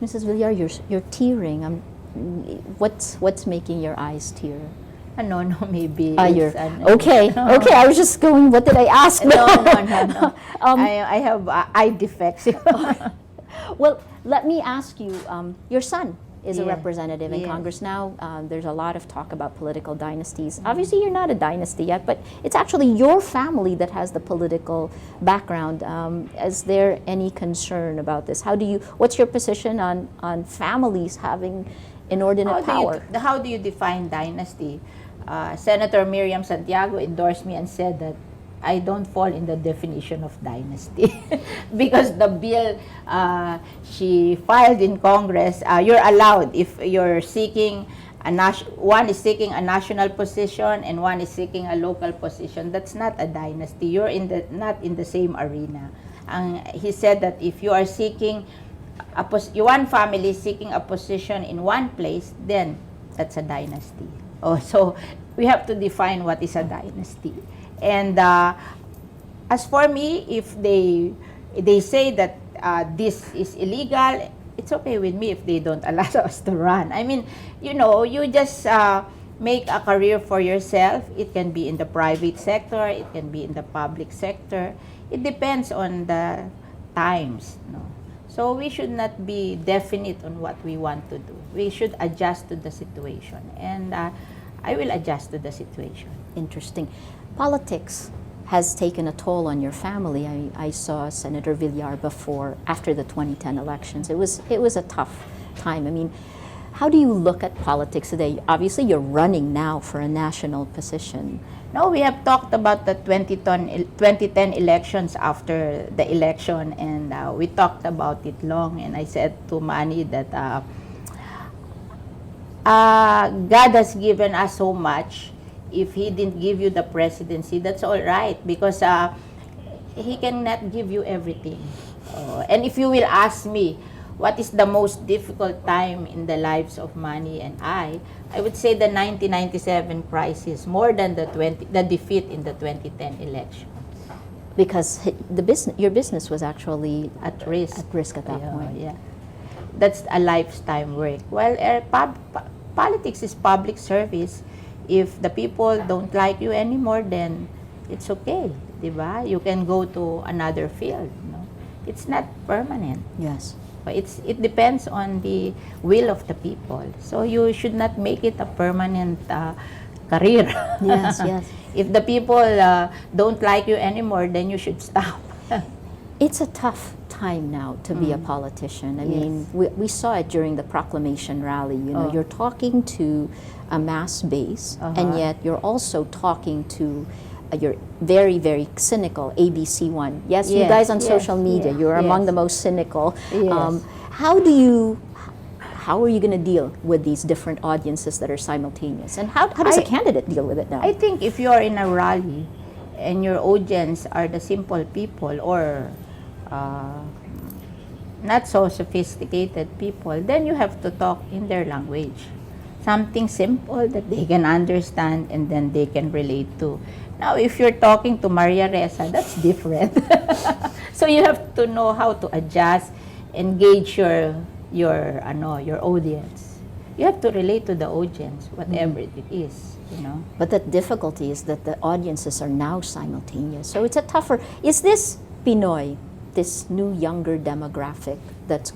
Mrs. Villar, you're tearing. What's making your eyes tear? No, maybe You're it's okay. Okay, I was just going. What did I ask? no. I have eye defects. Well, let me ask you. Your son is a Yeah. representative in Yes. Congress now. There's a lot of talk about political dynasties. Obviously, you're not a dynasty yet, but it's actually your family that has the political background. Is there any concern about this? What's your position on families having inordinate power? How do you define dynasty? Senator Miriam Santiago endorsed me and said that I don't fall in the definition of dynasty because the bill she filed in Congress, you're allowed if you're seeking one is seeking a national position and one is seeking a local position. That's not a dynasty. You're not in the same arena. He said that if you are seeking one family seeking a position in one place, then that's a dynasty. So we have to define what is a dynasty. And as for me, if they say that this is illegal, it's okay with me if they don't allow us to run. I mean, you just make a career for yourself. It can be in the private sector, it can be in the public sector. It depends on the times. So we should not be definite on what we want to do. We should adjust to the situation. And I will adjust to the situation. Interesting. Politics has taken a toll on your family. I saw Senator Villar after the 2010 elections. It was a tough time. I mean, how do you look at politics today? Obviously, you're running now for a national position. No, we have talked about the 2010 elections after the election, and we talked about it long. And I said to Manny that God has given us so much. If He didn't give you the presidency, that's all right, because He cannot give you everything. And if you will ask me, what is the most difficult time in the lives of Manny and I would say the 1997 crisis more than the defeat in the 2010 election. Because your business was actually at risk. At risk at that point. Yeah, that's a lifetime work. Well, politics is public service. If the people don't like you anymore, then it's okay, diba? You can go to another field. It's not permanent. Yes. It depends on the will of the people. So you should not make it a permanent career. Yes, yes. If the people don't like you anymore, then you should stop. It's a tough time now to be a politician. I mean, we saw it during the proclamation rally. You're talking to a mass base, and yet you're also talking to your very, very cynical ABC1. Yes, you guys on social media, you're among the most cynical. Yes. How are you going to deal with these different audiences that are simultaneous? And how does a candidate deal with it now? I think if you are in a rally and your audience are the simple people or not so sophisticated people, then you have to talk in their language. Something simple that they can understand and then they can relate to. Now, if you're talking to Maria Ressa, that's different. So you have to know how to adjust, engage your audience. You have to relate to the audience, whatever it is, But the difficulty is that the audiences are now simultaneous. So it's a tougher. Is this Pinoy, this new younger demographic that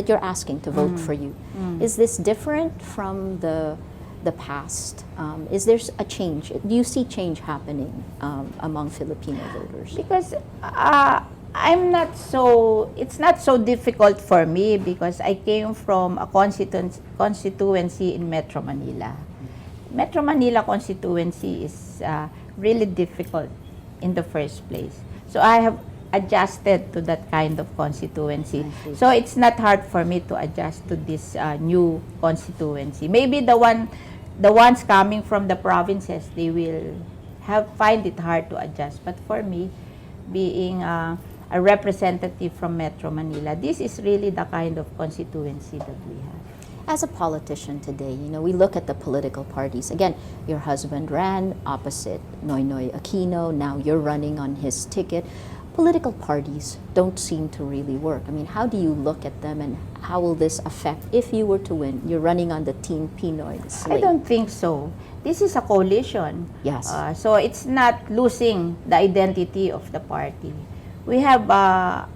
you're asking to vote for you? Is this different from the past? Is there a change? Do you see change happening among Filipino voters? Because it's not so difficult for me because I came from a constituency in Metro Manila. Metro Manila constituency is really difficult in the first place. So I have adjusted to that kind of constituency. So it's not hard for me to adjust to this new constituency. Maybe the ones coming from the provinces, they will find it hard to adjust. But for me, being a representative from Metro Manila, this is really the kind of constituency that we have. As a politician today, we look at the political parties. Again, your husband ran opposite Noynoy Aquino. Now you're running on his ticket. political parties don't seem to really work. I mean, how do you look at them, and how will this affect if you were to win? You're running on the Team Pinoy slate. I don't think so. This is a coalition. Yes. So it's not losing the identity of the party. We have a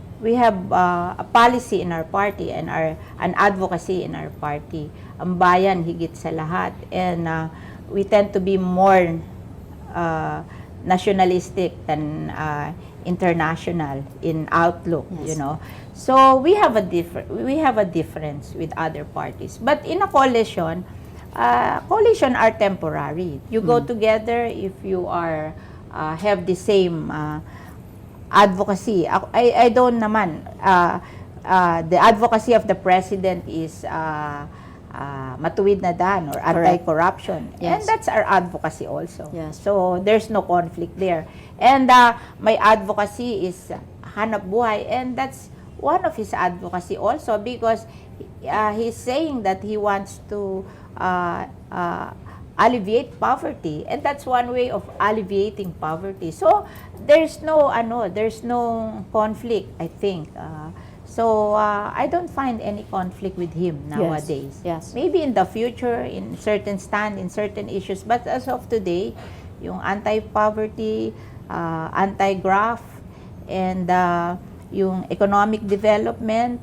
policy in our party and an advocacy in our party. Ang bayan higit sa lahat, and we tend to be more nationalistic than international in outlook. Yes. You know. So we have a difference with other parties. But in a coalition are temporary. You go together if you are have the same advocacy. I don't naman. The advocacy of the president is matuwid na dan, or anti-corruption. Yes. And that's our advocacy also. Yes. So there's no conflict there. And my advocacy is hanap buhay, and that's one of his advocacy also, because he's saying that he wants to alleviate poverty, and that's one way of alleviating poverty. So there's no conflict, I think. So I don't find any conflict with him nowadays. Yes. Maybe in the future, in certain issues, but as of today, yung anti-poverty, anti-graft, and yung economic development,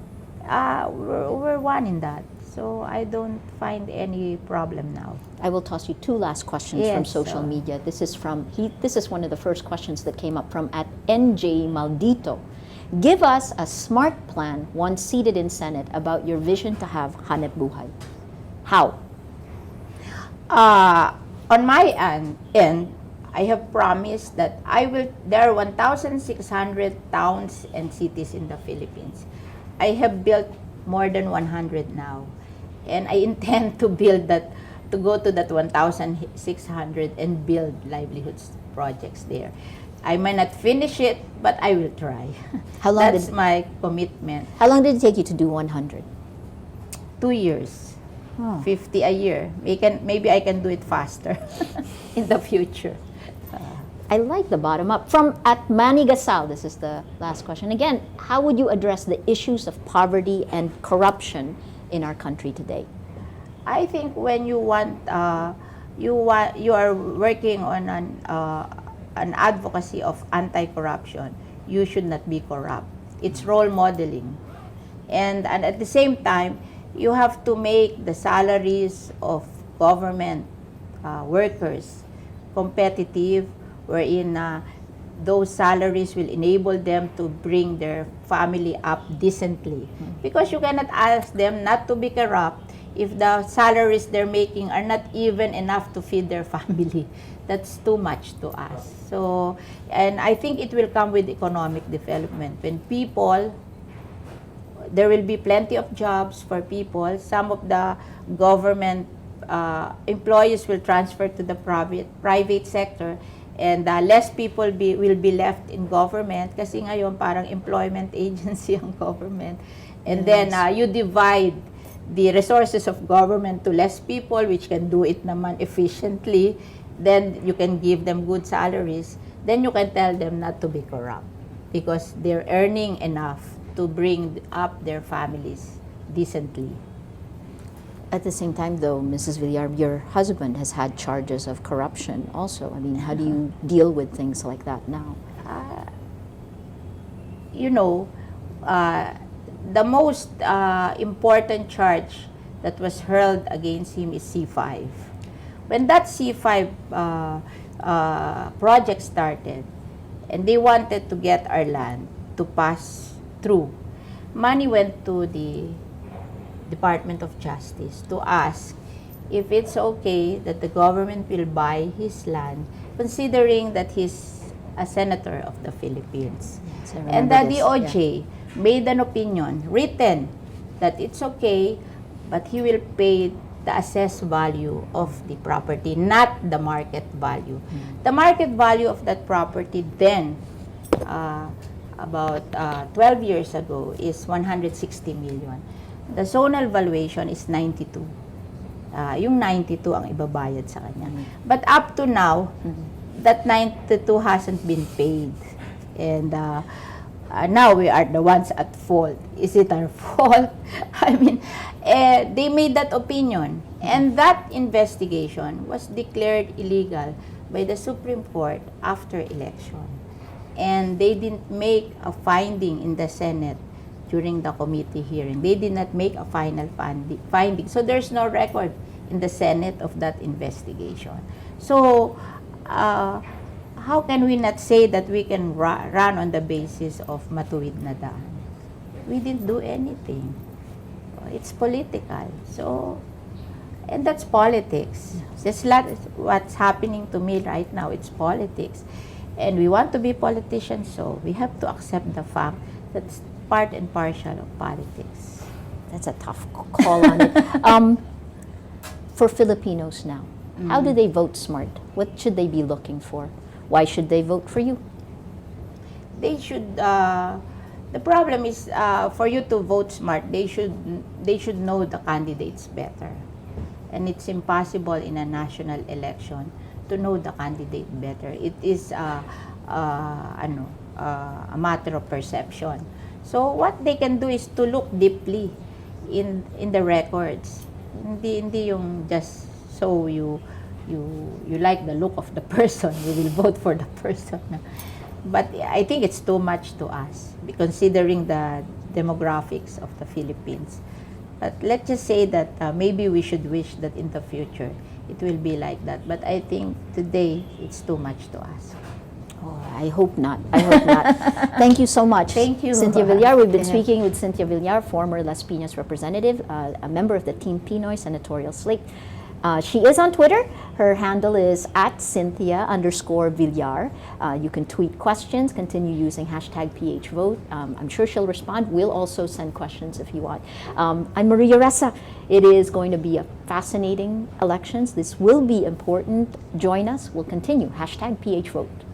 we're one in that. So I don't find any problem now. I will toss you two last questions from social media. This is one of the first questions that came up from @NJ Maldito. Give us a smart plan once seated in Senate about your vision to have hanap buhay. How? On my end, I have promised that there are 1,600 towns and cities in the Philippines. I have built more than 100 now. And I intend to go to that 1,600 and build livelihoods projects there. I might not finish it, but I will try. That's my commitment. How long did it take you to do 100? 2 years. 50 a year. Maybe I can do it faster in the future. I like the bottom up. From @Manigasal, this is the last question. Again, how would you address the issues of poverty and corruption in our country today? I think when you are working on an advocacy of anti-corruption, you should not be corrupt. It's role modeling. And at the same time, you have to make the salaries of government workers competitive, wherein those salaries will enable them to bring their family up decently. Because you cannot ask them not to be corrupt if the salaries they're making are not even enough to feed their family. That's too much to ask. So, and I think it will come with economic development. When there will be plenty of jobs for people. Some of the government employees will transfer to the private sector, and less people will be left in government, kasi ngayon parang employment agency ang government. And then you divide the resources of government to less people, which can do it naman efficiently. Then you can give them good salaries. Then you can tell them not to be corrupt, because they're earning enough to bring up their families decently. At the same time, though, Mrs. Villar, your husband has had charges of corruption also. I mean, how do you deal with things like that now? The most important charge that was hurled against him is C5. When that C5 project started, and they wanted to get our land to pass through, money went to the Department of Justice to ask if it's okay that the government will buy his land, considering that he's a senator of the Philippines. Yes, and the DOJ made an opinion written that it's okay, but he will pay the assessed value of the property, not the market value. The market value of that property then, about 12 years ago, is 160 million. The zonal valuation is 92. Yung 92 ang ibabayad sa kanya. But up to now, that 92 hasn't been paid. And now we are the ones at fault. Is it our fault? I mean, they made that opinion. And that investigation was declared illegal by the Supreme Court after election. And they didn't make a finding in the Senate during the committee hearing. They did not make a final finding. So there's no record in the Senate of that investigation. So how can we not say that we can run on the basis of matuwid na daan? We didn't do anything. It's political. So, and that's politics. Just like what's happening to me right now, it's politics. And we want to be politicians, so we have to accept the fact that it's part and partial of politics. That's a tough call on it. For Filipinos now, how do they vote smart? What should they be looking for? Why should they vote for you? They should. The problem is for you to vote smart. They should know the candidates better, and it's impossible in a national election to know the candidate better. It is a matter of perception. So what they can do is to look deeply in the records. Hindi yung just so you like the look of the person, you will vote for the person. But I think it's too much to ask, considering the demographics of the Philippines. But let's just say that maybe we should wish that in the future it will be like that. But I think today it's too much to ask. Oh, I hope not. I hope not. Thank you so much. Thank you. Cynthia Villar. We've been speaking with Cynthia Villar, former Las Piñas representative, a member of the Team Pinoy senatorial slate. She is on Twitter. Her handle is @Cynthia_Villar. You can tweet questions, continue using #PHVote. I'm sure she'll respond. We'll also send questions if you want. I'm Maria Ressa. It is going to be a fascinating elections. This will be important. Join us. We'll continue. #PHVote.